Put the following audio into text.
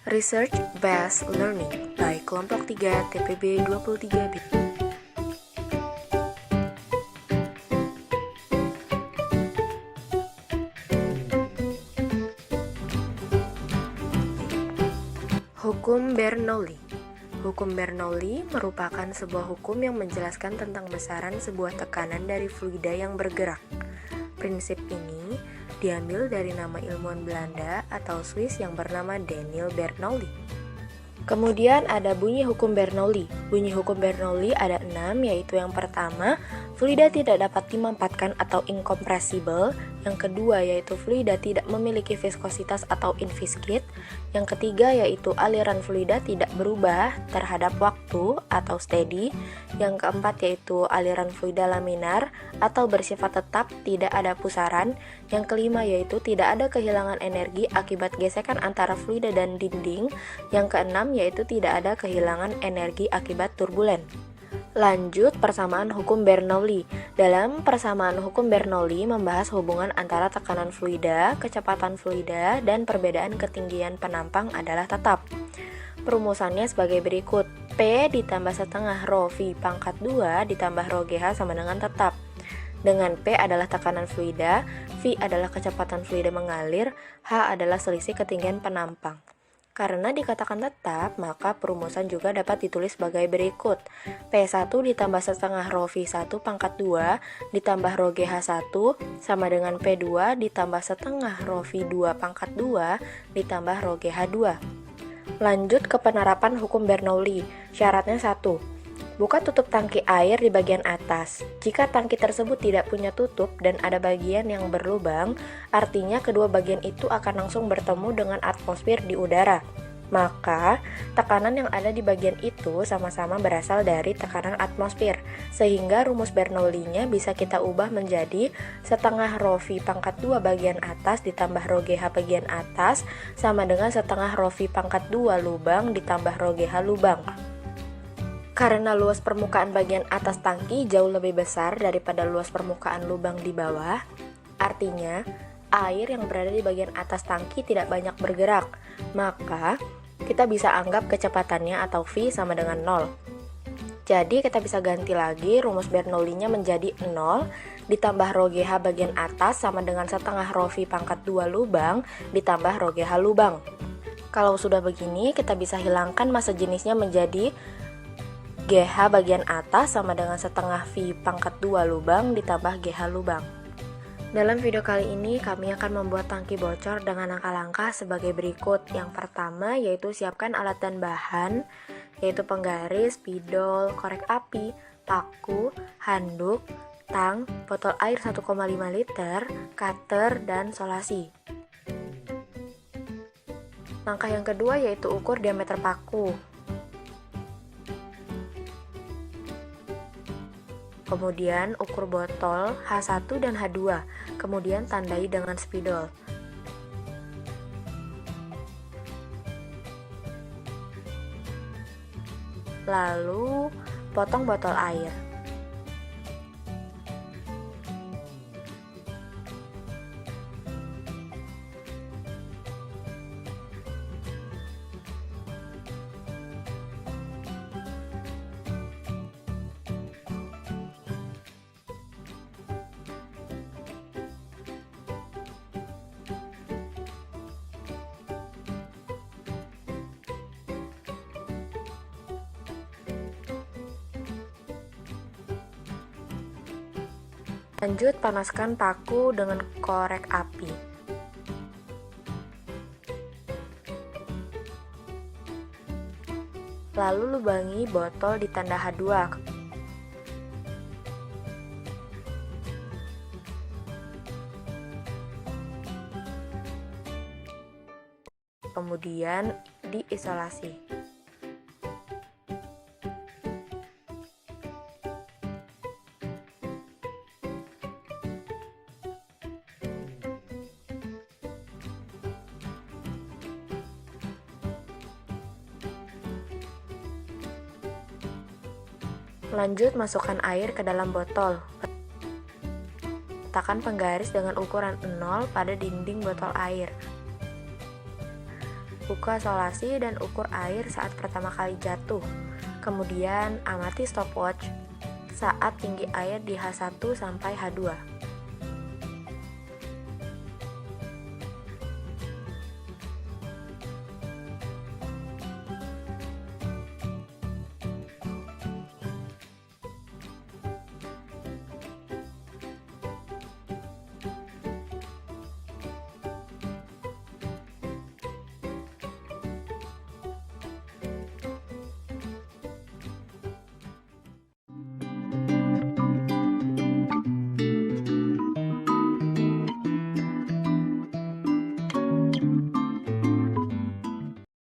Research Based Learning by Kelompok 3 TPB 23B. Hukum Bernoulli. Hukum Bernoulli merupakan sebuah hukum yang menjelaskan tentang besaran sebuah tekanan dari fluida yang bergerak. Prinsip ini diambil dari nama ilmuwan Belanda atau Swiss yang bernama Daniel Bernoulli. Kemudian ada bunyi hukum Bernoulli. Bunyi hukum Bernoulli ada 6, yaitu yang pertama, fluida tidak dapat dimampatkan atau incompressible. Yang kedua yaitu fluida tidak memiliki viskositas atau inviscid. Yang ketiga yaitu aliran fluida tidak berubah terhadap waktu atau steady. Yang keempat yaitu aliran fluida laminar atau bersifat tetap, tidak ada pusaran. Yang kelima yaitu tidak ada kehilangan energi akibat gesekan antara fluida dan dinding. Yang keenam yaitu tidak ada kehilangan energi akibat turbulen. Lanjut persamaan hukum Bernoulli. Dalam persamaan hukum Bernoulli membahas hubungan antara tekanan fluida, kecepatan fluida, dan perbedaan ketinggian penampang adalah tetap. Perumusannya sebagai berikut. P ditambah setengah rho V pangkat 2 ditambah rho GH sama dengan tetap. Dengan P adalah tekanan fluida, V adalah kecepatan fluida mengalir, H adalah selisih ketinggian penampang. Karena dikatakan tetap, maka perumusan juga dapat ditulis sebagai berikut. P1 ditambah setengah rho V1 pangkat 2 ditambah rho GH1 sama dengan P2 ditambah setengah rho V2 pangkat 2 ditambah rho GH2. Lanjut ke penerapan hukum Bernoulli. Syaratnya 1. Buka tutup tangki air di bagian atas. Jika tangki tersebut tidak punya tutup dan ada bagian yang berlubang, artinya kedua bagian itu akan langsung bertemu dengan atmosfer di udara. Maka, tekanan yang ada di bagian itu sama-sama berasal dari tekanan atmosfer, sehingga rumus Bernoulli-nya bisa kita ubah menjadi setengah rho V pangkat 2 bagian atas ditambah rho GH bagian atas sama dengan setengah rho V pangkat 2 lubang ditambah rho GH lubang. Karena luas permukaan bagian atas tangki jauh lebih besar daripada luas permukaan lubang di bawah, artinya air yang berada di bagian atas tangki tidak banyak bergerak, maka kita bisa anggap kecepatannya atau V sama dengan 0. Jadi kita bisa ganti lagi rumus Bernoulli-nya menjadi 0 ditambah rho GH bagian atas sama dengan setengah rho V pangkat 2 lubang ditambah rho GH lubang. Kalau sudah begini, kita bisa hilangkan massa jenisnya menjadi GH bagian atas sama dengan setengah V pangkat 2 lubang ditambah GH lubang. Dalam video kali ini kami akan membuat tangki bocor dengan langkah-langkah sebagai berikut. Yang pertama yaitu siapkan alat dan bahan, yaitu penggaris, spidol, korek api, paku, handuk, tang, botol air 1,5 liter, cutter, dan solasi. Langkah yang kedua yaitu ukur diameter paku. Kemudian ukur botol H1 dan H2, kemudian tandai dengan spidol. Lalu potong botol air. Lanjut panaskan paku dengan korek api. Lalu lubangi botol di tanda H2. Kemudian diisolasi. Lanjut masukkan air ke dalam botol. Letakkan penggaris dengan ukuran 0 pada dinding botol air. Buka solasi dan ukur air saat pertama kali jatuh. Kemudian amati stopwatch saat tinggi air di H1 sampai H2.